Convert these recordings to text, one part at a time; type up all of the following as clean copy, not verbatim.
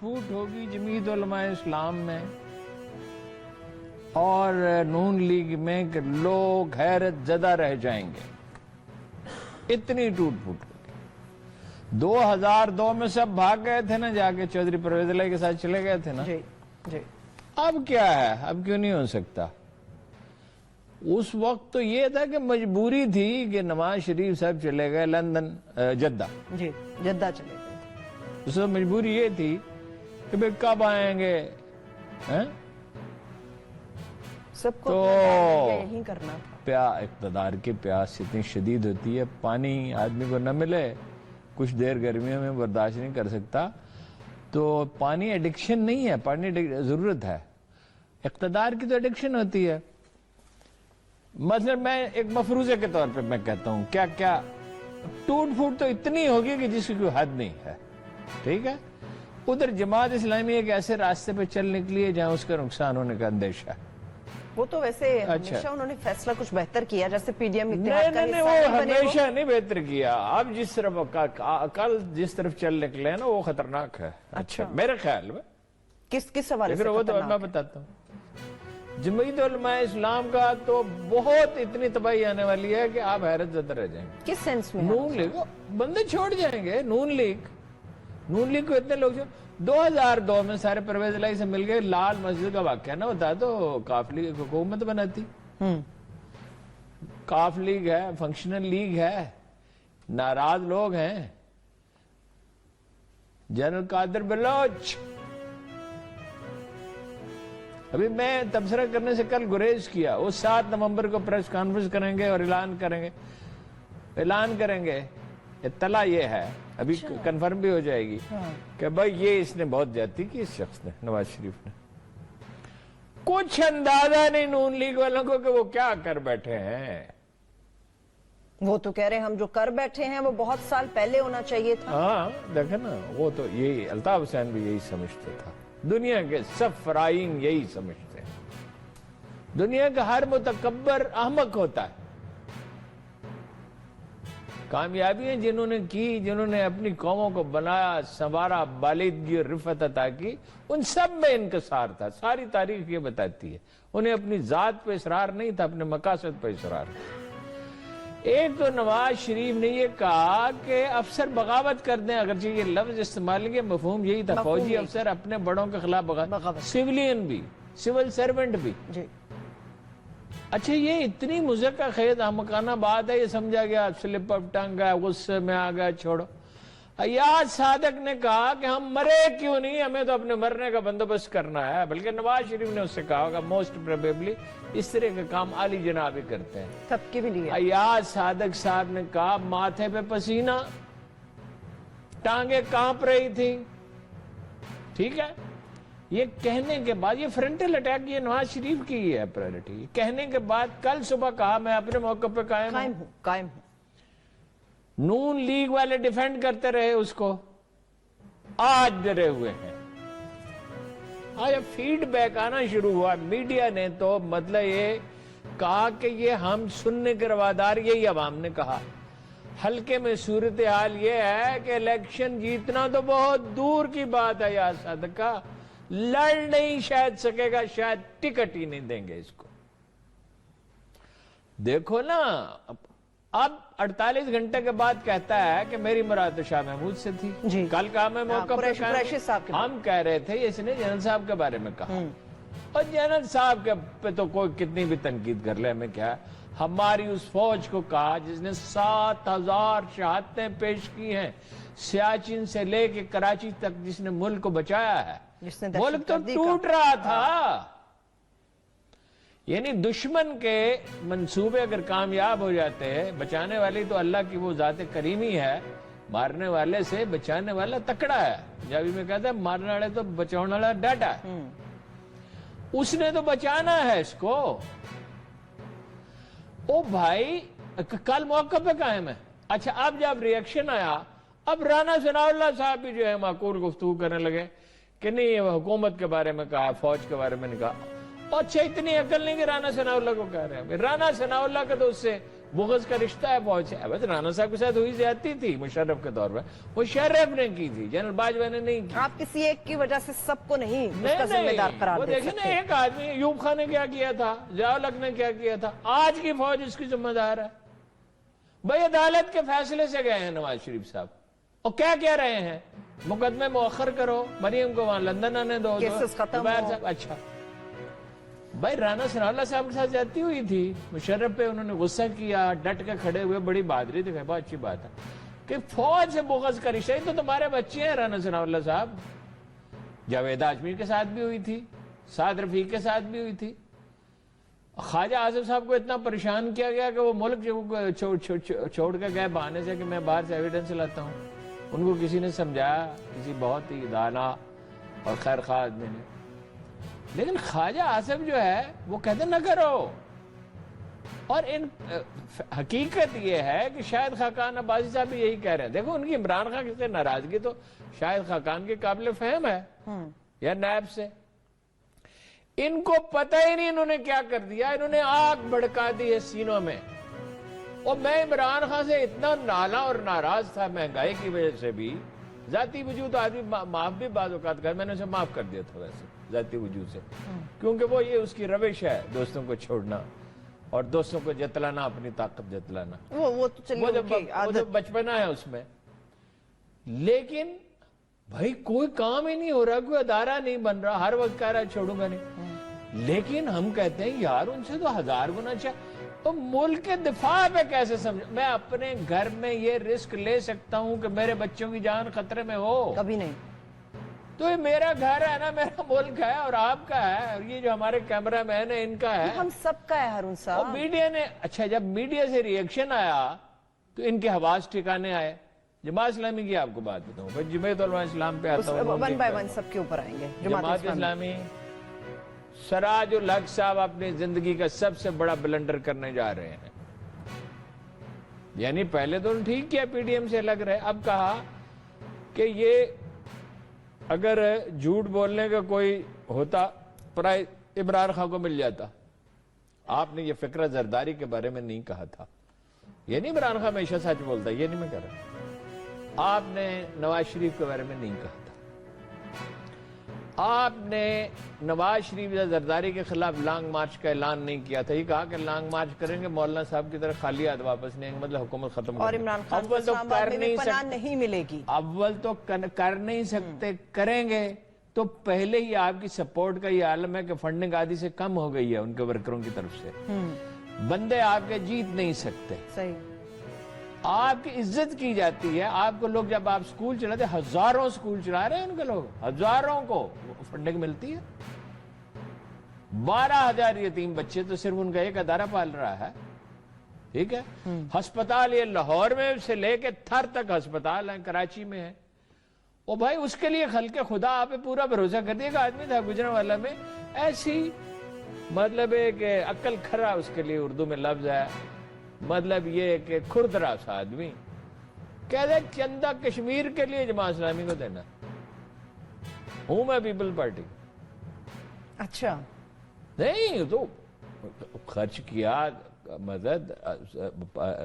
پھوٹ ہوگی جمعیت علماء اسلام میں اور نون لیگ میں کہ لوگ حیرت زدہ رہ جائیں گے. اتنی ٹوٹ پھوٹ ہوگی. 2002 میں سب بھاگ گئے تھے نا، جا کے چودھری پرویز الہی کے ساتھ چلے گئے تھے نا. جی اب کیا ہے؟ اب کیوں نہیں ہو سکتا؟ اس وقت تو یہ تھا کہ مجبوری تھی کہ نواز شریف صاحب چلے گئے لندن، جدہ. جی جدہ چلے گئے. اس وقت مجبوری یہ تھی کہ بھئی کب آئیں گے. سب کو تو یہی کرنا تھا. اقتدار کی پیاس اتنی شدید ہوتی ہے، پانی آدمی کو نہ ملے کچھ دیر گرمیوں میں برداشت نہیں کر سکتا. تو پانی ایڈکشن نہیں ہے، پانی ضرورت ہے. اقتدار کی تو ایڈکشن ہوتی ہے. مثلا میں ایک مفروضے کے طور پہ میں کہتا ہوں کیا کیا ٹوٹ پھوٹ تو اتنی ہوگی کہ جس کی کوئی حد نہیں ہے. ٹھیک ہے. ادھر جماعت اسلامی ایک ایسے راستے پہ چل نکلی ہے جہاں اس کا نقصان ہونے کا اندیشہ ہے. وہ تو ویسے ہمیشہ انہوں نے فیصلہ کچھ بہتر کیا، جیسے پی ڈی ایم نہیں وہ ہمیشہ نہیں بہتر کیا. اب جس طرف کل جس طرف چل نکلے نا وہ خطرناک ہے. اچھا میرے خیال میں کس حوالے سے وہ تو میں بتاتا ہوں. جمعیت علماء اسلام کا تو بہت اتنی تباہی آنے والی ہے کہ آپ حیرت زدہ رہ جائیں گے. کس سینس میں؟ نون لیگ بندے چھوڑ جائیں گے. نون لیگ کو اتنے لوگ 2002 میں سارے پرویز الہی سے مل گئے. لال مسجد کا واقعہ نہ ہوتا تو کاف لیگ حکومت بناتی. کاف لیگ ہے، فنکشنل لیگ ہے، ناراض لوگ ہیں. جنرل قادر بلوچ ابھی میں تبصرہ کرنے سے کل گریز کیا. وہ 7 نومبر کو پریس کانفرنس کریں گے اور اعلان کریں گے. اطلاع یہ ہے ابھی کنفرم بھی ہو جائے گی کہ بھائی یہ اس نے بہت زیادتی کی، اس شخص نے، نواز شریف نے. کچھ اندازہ نہیں نون لیگ والوں کو کہ وہ کیا کر بیٹھے ہیں. وہ تو کہہ رہے ہیں ہم جو کر بیٹھے ہیں وہ بہت سال پہلے ہونا چاہیے تھا. ہاں دیکھیں نا، وہ تو یہی الطاف حسین بھی یہی سمجھتا تھا. دنیا کے سب فرائین یہی سمجھتے ہیں. دنیا کا ہر متکبر احمق ہوتا ہے. کامیابیاں جنہوں نے اپنی قوموں کو بنایا، سنوارا، بالغی اور رفعت عطا کی، ان سب میں انکسار تھا. ساری تاریخ یہ بتاتی ہے. انہیں اپنی ذات پہ اصرار نہیں تھا، اپنے مقاصد پہ اصرار تھا. ایک تو نواز شریف نے یہ کہا کہ افسر بغاوت کر دیں، اگرچہ یہ لفظ استعمال کیا، مفہوم یہی تھا. فوجی افسر اپنے بڑوں کے خلاف بغاوت، سیولین بھی، سول سرونٹ بھی. اچھا یہ اتنی مذکر خیز احمقانہ بات ہے، یہ سمجھا گیا سلپ اپ ٹنگ ہے، غصے میں آ گیا، چھوڑو. ایاز صادق نے کہا کہ ہم مرے کیوں نہیں، ہمیں تو اپنے مرنے کا بندوبست کرنا ہے. بلکہ نواز شریف نے اس سے کہا ہوگا موسٹ پروبیبلی اس طرح کا کام عالی جناب ہی کرتے ہیں. سب کے بھی لیے ایاز صادق صاحب نے کہا ماتھے پہ پسینہ، ٹانگیں کانپ رہی تھی. ٹھیک ہے. یہ کہنے کے بعد یہ فرنٹل اٹیک یہ نواز شریف کی ہے پرائرٹی. کہنے کے بعد کل صبح کہا میں اپنے موقع پہ قائم ہوں. نون لیگ والے ڈیفینڈ کرتے رہے اس کو، آج ڈرے ہوئے ہیں. آج فیڈ بیک آنا شروع ہوا. میڈیا نے تو مطلب یہ کہا کہ یہ ہم سننے کے روادار، یہی عوام نے کہا. حلقے میں صورتحال یہ ہے کہ الیکشن جیتنا تو بہت دور کی بات ہے. یا صدقہ لڑ نہیں شاید سکے گا، شاید ٹکٹ ہی نہیں دیں گے اس کو. دیکھو نا، اب 48 گھنٹے کے بعد کہتا ہے کہ میری مراد تو شاہ محمود سے تھی. کل کہا میں موقع پہ ہم کہہ رہے تھے اس نے جنرل صاحب کے بارے میں کہا. اور جنرل صاحب کے پہ تو کوئی کتنی بھی تنقید کر لے، ہمیں کیا. ہماری اس فوج کو کہا جس نے 7000 شہادتیں پیش کی ہیں، سیاچن سے لے کے کراچی تک، جس نے ملک کو بچایا ہے. ملک تو ٹوٹ رہا تھا. یعنی دشمن کے منصوبے اگر کامیاب ہو جاتے ہیں، بچانے والی تو اللہ کی وہ ذات کریمی ہے، مارنے والے سے بچانے والا تکڑا ہے. پنجابی میں کہتا ہے مارنے والے تو بچانے والا ڈاٹا ہے. اس نے تو بچانا ہے اس کو. او بھائی کل موقع پہ قائم ہے. اچھا اب جب ریئیکشن آیا، اب رانا ثناء اللہ صاحب بھی جو ہے معقول گفتگو کرنے لگے کہ نہیں وہ حکومت کے بارے میں کہا، فوج کے بارے میں نہیں کہا. اچھا اتنی عقل نہیں کہ رانا ثناء اللہ کو کہہ رہے ہیں. رانا ثناء اللہ کا تو اس سے بغض کا رشتہ ہے فوج سے. بس رانا صاحب کے ساتھ ہوئی زیادتی تھی مشرف کے دور میں, وہ شرف نے کی تھی, جنرل باجوہ نے نہیں کی. آپ کسی ایک کی وجہ سے سب کو نہیں اس کا ذمہ دار قرار وہ دے دیکھیں نا, سکتے. ایک آدمی ایوب خان نے کیا کیا تھا, ضیاء الحق نے کیا کیا تھا, آج کی فوج اس کی ذمہ دار ہے. بھائی عدالت کے فیصلے سے گئے ہیں نواز شریف صاحب, اور کیا کہہ رہے ہیں, مقدمے مؤخر کرو, مریم کو وہاں لندن آنے دو, کیسز ختم زبیر ہو. صاحب. اچھا بھائی رانا ثناءاللہ صاحب کے ساتھ زیادتی ہوئی تھی, مشرف پہ انہوں نے غصہ کیا, ڈٹ کے کھڑے ہوئے, بڑی بہادری دکھائی, بہت اچھی بات ہے. کہ فوج سے بغض کا رشتہ, تو تمہارے بچے ہیں رانا ثناءاللہ صاحب. جاوید ہاشمی کے ساتھ بھی ہوئی تھی, سعد رفیق کے ساتھ بھی ہوئی تھی. خواجہ آصف صاحب کو اتنا پریشان کیا گیا کہ وہ ملک چھوڑ کے گئے بہانے سے کہ میں باہر سے ایویڈنس لاتا ہوں. ان کو کسی نے سمجھایا, کسی بہت ہی دانا اور خیر خواہ آدمی نے. لیکن خواجہ آصف جو ہے وہ کہتے نہ کرو. اور ان حقیقت یہ ہے کہ شاہد خاقان عباسی صاحب بھی یہی کہہ رہے ہیں. دیکھو ان کی عمران خان سے ناراضگی تو شاہد خاقان کے قابل فہم ہے, یا نیب سے. ان کو پتہ ہی نہیں انہوں نے کیا کر دیا, انہوں نے آگ بھڑکا دی ہے سینوں میں. اور میں عمران خان سے اتنا نالا اور ناراض تھا مہنگائی کی وجہ سے بھی, ذاتی وجود آدمی معاف بھی بعض اوقات کر, میں نے اسے معاف کر دیا تھا ویسے ذاتی وجود سے, کیونکہ وہ یہ اس کی روش ہے دوستوں کو چھوڑنا اور دوستوں کو جتلانا, اپنی طاقت جتلانا. وہ تو چلیے بچپنا ہے اس میں. لیکن بھائی کوئی کام ہی نہیں ہو رہا, کوئی ادارہ نہیں بن رہا, ہر وقت کہہ رہا چھوڑوں گا نہیں. لیکن ہم کہتے ہیں یار ان سے تو 1000 گنا چاہیے. تو ملک کے دفاع پہ کیسے سمجھ, میں اپنے گھر میں یہ رسک لے سکتا ہوں کہ میرے بچوں کی جان خطرے میں ہو؟ کبھی نہیں. تو یہ میرا گھر ہے نا, میرا ملک ہے, اور آپ کا ہے, اور یہ جو ہمارے کیمرہ مین ہے ان کا ہے, ہم سب کا ہے ہارون صاحب. اور میڈیا نے, اچھا جب میڈیا سے ریئیکشن آیا تو ان کے حواس ٹھکانے آئے. جماعت اسلامی کی آپ کو بات بتاؤں, پھر جمعیت علماء اسلام پہ آتا ہوں, ون بائی ون سب کے اوپر آئیں گے. جماعت اسلامی, سراج الحق صاحب اپنی زندگی کا سب سے بڑا بلنڈر کرنے جا رہے ہیں. یعنی پہلے تو ٹھیک کیا, پی ڈی ایم سے الگ رہے, اب کہا کہ یہ اگر جھوٹ بولنے کا کوئی ہوتا پرائز عمران خان کو مل جاتا. آپ نے یہ فکرہ زرداری کے بارے میں نہیں کہا تھا, یہ نہیں عمران خان ہمیشہ سچ بولتا, یہ نہیں میں کہہ رہا. آپ نے نواز شریف کے بارے میں نہیں کہا تھا. آپ نے نواز شریف یا زرداری کے خلاف لانگ مارچ کا اعلان نہیں کیا تھا. یہ کہا کہ لانگ مارچ کریں گے, مولانا صاحب کی طرح خالی ہاتھ واپس نہیں, مطلب حکومت ختم. اور عمران خان کو اسلام آباد میں بھی پناہ نہیں ملے گی. اول تو کر نہیں سکتے, کریں گے تو پہلے ہی آپ کی سپورٹ کا یہ عالم ہے کہ فنڈنگ آدھی سے کم ہو گئی ہے ان کے ورکروں کی طرف سے. بندے آپ کے جیت نہیں سکتے. صحیح. آپ کی عزت کی جاتی ہے. آپ کو لوگ جب آپ سکول چلاتے, ہزاروں سکول چلا رہے ہیں ان کے لوگ, ہزاروں کو فنڈنگ ملتی ہے. 12,000 یتیم بچے تو صرف ان کا ایک ادارہ پال رہا ہے. ٹھیک ہے. ہسپتال یہ لاہور میں سے لے کے تھر تک ہسپتال ہیں, کراچی میں ہے. اور بھائی اس کے لیے خلق خدا آپ پہ پورا بھروسہ کر دیا. ایک آدمی تھا گجرانوالہ میں, ایسی مطلب ہے کہ عقل کھرا اس کے لیے اردو میں لفظ ہے, مطلب یہ کہ کھردرا سا آدمی, کہتے چندہ کشمیر کے لیے جماعت اسلامی کو دینا. ہوں میں پیپل پارٹی. اچھا نہیں تو خرچ کیا, مدد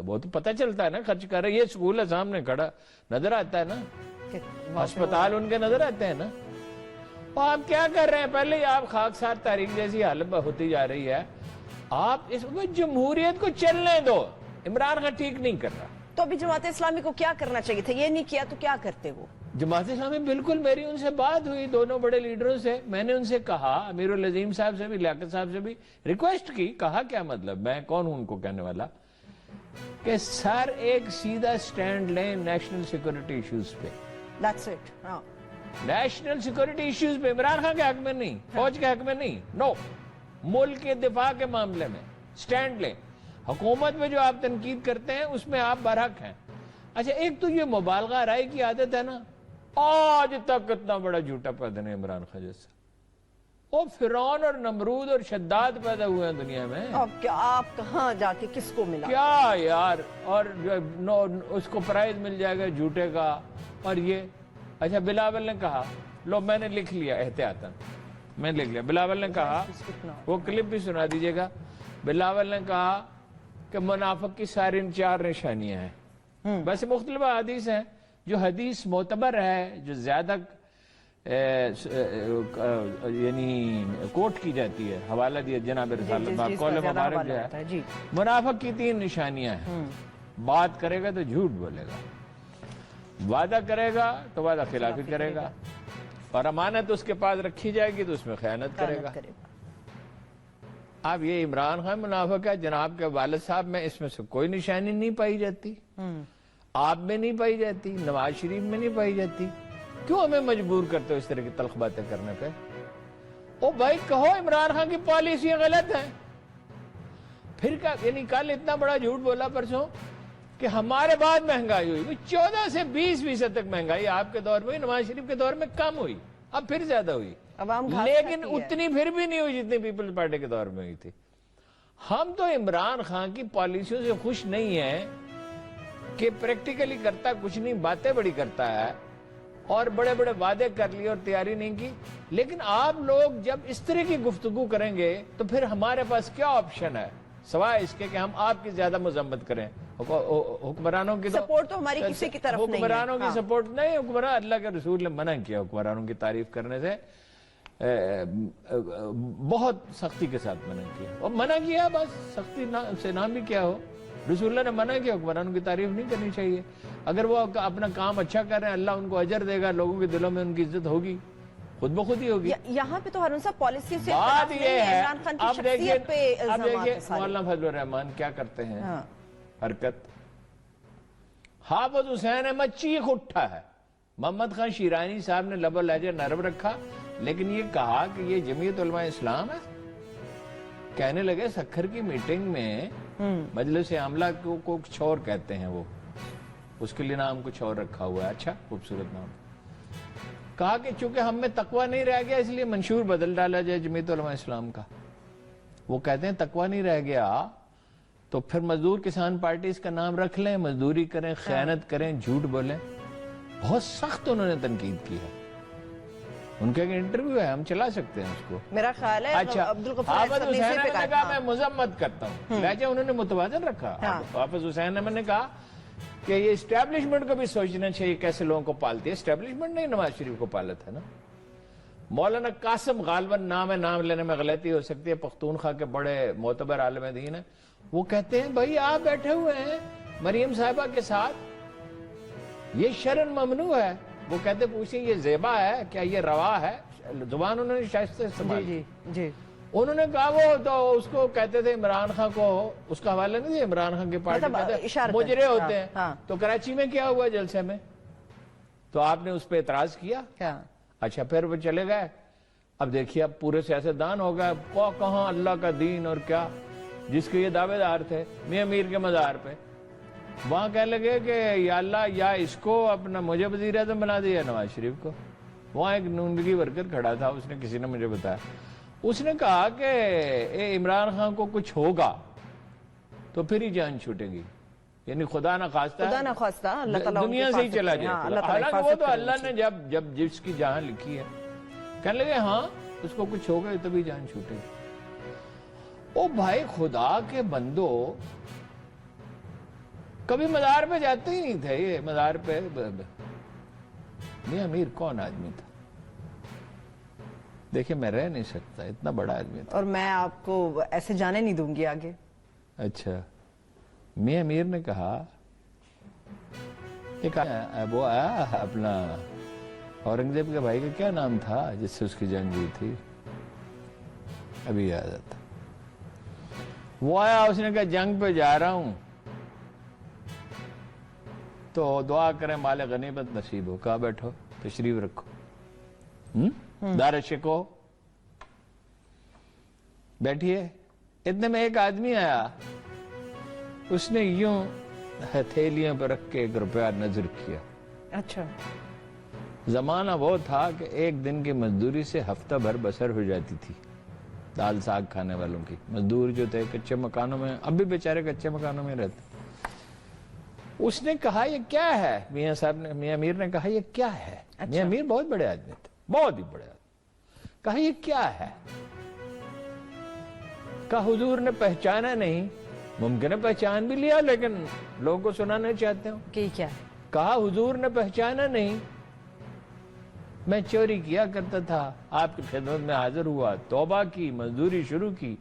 وہ تو پتہ چلتا ہے نا خرچ کر رہے. یہ سکول ہے سامنے کھڑا, نظر آتا ہے نا, ہسپتال ان کے نظر آتے ہیں نا. اور آپ کیا کر رہے ہیں, پہلے ہی آپ خاکسار تحریک جیسی حالت ہوتی جا رہی ہے. آپ اس میں جمہوریت کو چلنے دو, عمران خان ٹھیک نہیں کر رہا. تو ابھی جماعت اسلامی کو کیا کرنا چاہیے تھا, یہ نہیں کیا تو کیا کرتے وہ؟ جماعت اسلامی بالکل, میری ان سے بات ہوئی دونوں بڑے لیڈروں سے, میں نے ان سے کہا, امیر العظیم صاحب سے بھی, لیاقت صاحب سے بھی ریکویسٹ کی. کہا کیا مطلب, میں کون ہوں ان کو کہنے والا, کہ سر ایک سیدھا سٹینڈ لیں نیشنل سیکورٹی ایشوز پہ. That's it. ہاں, نیشنل سیکورٹی ایشوز پہ, عمران خان کے حق میں نہیں, فوج کے حق میں نہیں, نو, ملک کے دفاع کے معاملے میں سٹینڈ لیں. حکومت میں جو آپ تنقید کرتے ہیں اس میں آپ برحق ہیں. اچھا ایک تو یہ مبالغہ رائے کی عادت ہے نا, آج تک اتنا بڑا جھوٹا پیدا نہیں عمران خان جیسا. وہ فرعون اور نمرود اور شداد پیدا ہوئے ہیں دنیا میں. اب کیا آپ کہاں جا کے کس کو ملا کیا یار, اور اس کو پرائز مل جائے گا جھوٹے کا. اور یہ اچھا بلاول نے کہا, لو میں نے لکھ لیا احتیاطاً, میں لکھ لیا. بلاول نے کہا, وہ کلپ بھی سنا دیجئے گا. بلاول نے کہا کہ منافق کی ساری 4 نشانیاں ہیں. ویسے مختلف حدیث ہیں. جو حدیث معتبر ہے، جو زیادہ یعنی کوٹ کی جاتی ہے، حوالہ دیا جناب رسالت قول مبارک جو ہے، منافق کی 3 نشانیاں ہیں. بات کرے گا تو جھوٹ بولے گا، وعدہ کرے گا تو وعدہ خلافی کرے گا، اور امانت اس کے پاس رکھی جائے گی تو اس میں خیانت کرے گا. اب یہ عمران خان منافق ہے. جناب کے والد صاحب میں اس میں سے کوئی نشانی نہیں پائی جاتی، آپ میں نہیں پائی جاتی، نواز شریف میں نہیں پائی جاتی. کیوں ہمیں مجبور کرتے ہو اس طرح کی تلخ باتیں کرنے پہ؟ او بھائی کہو عمران خان کی پالیسیاں غلط ہیں. پھر یعنی کل اتنا بڑا جھوٹ بولا پرسوں کہ ہمارے بعد مہنگائی ہوئی. 14 سے 20% تک مہنگائی آپ کے دور میں، نواز شریف کے دور میں کم ہوئی، اب پھر زیادہ ہوئی، لیکن اتنی پھر بھی نہیں ہوئی جتنی پیپلز پارٹی کے دور میں ہوئی تھی. ہم تو عمران خان کی پالیسیوں سے خوش نہیں ہیں کہ پریکٹیکلی کرتا کچھ نہیں، باتیں بڑی کرتا ہے اور بڑے بڑے وعدے کر لیے اور تیاری نہیں کی. لیکن آپ لوگ جب اس طرح کی گفتگو کریں گے تو پھر ہمارے پاس کیا آپشن ہے سوائے اس کے کہ ہم آپ کی زیادہ مذمت کریں. حکمرانوں کی سپورٹ تو ہماری کسی کی طرف نہیں ہے. حکمرانوں کی سپورٹ نہیں. حکمران اللہ کے رسول نے منع کیا حکمرانوں کی تعریف کرنے سے، بہت سختی کے ساتھ منع کیا، اور منع کیا بس، سختی سے نام بھی کیا ہو. رسول اللہ نے منع کیا حکمرانوں کی تعریف نہیں کرنی چاہیے. اگر وہ اپنا کام اچھا کر رہے ہیں اللہ ان کو اجر دے گا، لوگوں کے دلوں میں ان کی عزت ہوگی، خود بخود ہی ہوگی. یہاں پہ تو ہارون صاحب پالیسی سے بات یہ ہے. اب دیکھیے دیکھیے مولانا فضل الرحمان کیا کرتے ہیں حرکت. حافظ حسین احمد چیخ اٹھا ہے. محمد خان شیرانی صاحب نے لب و لہجہ نرم رکھا، لیکن یہ کہا کہ یہ جمعیت علماء اسلام ہے. کہنے لگے سکھر کی میٹنگ میں مجلس عاملہ کو کچھ اور کہتے ہیں، وہ اس کے لیے نام کچھ اور رکھا ہوا ہے، اچھا خوبصورت نام. کہا کہ چونکہ ہم میں تقوی نہیں رہ گیا اس لیے منشور بدل ڈالا جائے جمعیت علماء اسلام کا. وہ کہتے ہیں تقوی نہیں رہ گیا تو پھر مزدور کسان پارٹی اس کا نام رکھ لیں، مزدوری کریں، خیانت کریں، جھوٹ بولیں. بہت سخت انہوں نے تنقید کی ہے. ان کے انٹرویو ہے، ہم چلا سکتے ہیں اس کو. میرا خیال ہے اچھا حافظ حسین احمد نے کہا میں مذمت کرتا ہوں، لہجہ انہوں نے متوازن رکھا. حافظ حسین احمد نے کہا کہ یہ اسٹیبلشمنٹ کو بھی سوچنا چاہیے کیسے لوگوں کو پالتی ہے. اسٹیبلشمنٹ نہیں نواز شریف کو پالا تھا نا. مولانا قاسم غالباً نام ہے، نام لینے میں غلطی ہو سکتی ہے، پختونخوا کے بڑے معتبر عالم دین ہیں. وہ کہتے ہیں بھائی آپ بیٹھے ہوئے ہیں مریم صاحبہ کے ساتھ، یہ شرن ممنوع ہے. وہ کہتے پوچھیں یہ زیبا ہے کیا، یہ روا ہے؟ زبان انہوں نے شائستہ استعمال. جی انہوں نے کہا وہ تو اس کو کہتے تھے عمران خان کو، اس کا حوالہ نہیں تھا عمران خان کے پارٹی مجرے ہوتے ہیں. تو کراچی میں کیا ہوا جلسے میں، تو آپ نے اس پہ اعتراض کیا. اچھا پھر وہ چلے گئے. اب دیکھیے اب پورے سیاستدان ہو گئے، کہاں اللہ کا دین اور کیا، جس کے یہ دعوے دار تھے میاں میر کے مزار پہ، وہاں کہنے لگے کہ یا اللہ یا اس کو اپنا مجھے وزیر اعظم بنا دیا نواز شریف کو. وہاں ایک نونگی ورکر کھڑا تھا، اس نے کسی نے مجھے بتایا، اس نے کہا کہ اے عمران خان کو کچھ ہوگا تو پھر ہی جان چھوٹے گی، یعنی خدا نہ خواستہ دنیا سے ہی چلا جائے. حالانکہ وہ تو اللہ نے جب جس کی جان لکھی ہے، کہنے لگے ہاں اس کو کچھ ہوگا تبھی جان چھوٹے گی. او بھائی خدا کے بندو، کبھی مزار پہ جاتے ہی نہیں تھے. یہ مزار پہ میاں میر کون آدمی تھا؟ دیکھیں میں رہ نہیں سکتا، اتنا بڑا آدمی تھا، اور میں آپ کو ایسے جانے نہیں دوں گی آگے. اچھا میاں میر نے کہا وہ اپنا اورنگزیب کے بھائی کا کیا نام تھا جس سے اس کی جنگ ہوئی تھی، ابھی یاد آتا. وہ آیا، اس نے کہا جنگ پہ جا رہا ہوں تو دعا کریں مال غنیمت نصیب ہو. کہا بیٹھو تشریف رکھو، دار شکو بیٹھیے. اتنے میں ایک آدمی آیا، اس نے یوں ہتھیلیاں پہ رکھ کے 1 روپیہ نظر کیا. اچھا زمانہ وہ تھا کہ 1 دن کی مزدوری سے ہفتہ بھر بسر ہو جاتی تھی دال ساگ کھانے والوں کی. مزدور جو تھے کچے مکانوں میں، اب بھی بیچارے کچے مکانوں میں رہتے. اس نے کہا یہ کیا ہے؟ میاں صاحب نے، میاں میر نے کہا یہ کیا ہے؟ میاں میر بہت بڑے آدمی تھے، بہت ہی بڑے آدمی. کہا یہ کیا ہے؟ کہا حضور نے پہچانا نہیں ممکن ہے پہچان بھی لیا لیکن لوگوں کو سنانا چاہتے ہوں کہ کیا کہا حضور نے پہچانا نہیں، میں چوری کیا کرتا تھا، آپ کی خدمت میں حاضر ہوا، توبہ کی، مزدوری شروع کی،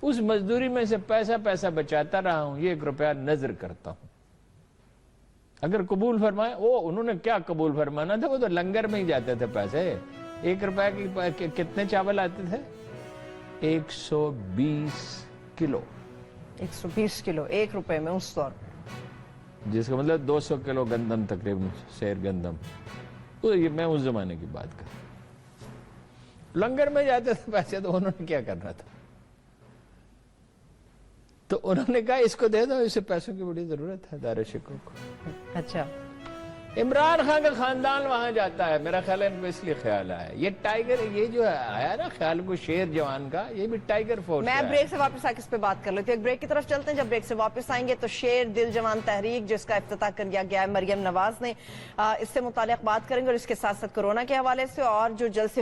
اس مزدوری میں سے پیسہ بچاتا رہا ہوں، یہ 1 روپیہ نظر کرتا ہوں، اگر قبول فرمائے۔ انہوں نے کیا قبول فرمانا تھا، وہ تو لنگر میں ہی جاتے تھے پیسے۔ 1 روپیہ کی کتنے چاول آتے تھے؟ 120 کلو 120 کلو 1 روپے میں اس دور، جس کا مطلب 200 کلو گندم تقریباً، سیر گندم۔ تو یہ میں اس زمانے کی بات کر رہا ہوں، لنگر میں جاتے تھے پیسے، تو انہوں نے کیا کرنا تھا؟ تو انہوں نے کہا اس کو دے دو، اسے پیسوں کی بڑی ضرورت ہے دار شکو کو۔ اچھا، عمران خان کا خاندان وہاں جاتا ہے، میرا خیال ہے ان کو اس لیے خیال آیا یہ ٹائیگر، یہ جو آیا نا خیال کو شیر جوان کا، یہ بھی ٹائیگر فورس میں بریک سے واپس آ کے اس پہ بات کر لیتی ہوں، ایک بریک کی طرف چلتے ہیں۔ جب بریک سے واپس آئیں گے تو شیر دل جوان تحریک جس کا افتتاح کیا گیا ہے مریم نواز نے، اس سے متعلق بات کریں گے، اور اس کے ساتھ ساتھ کورونا کے حوالے سے اور جو جلسے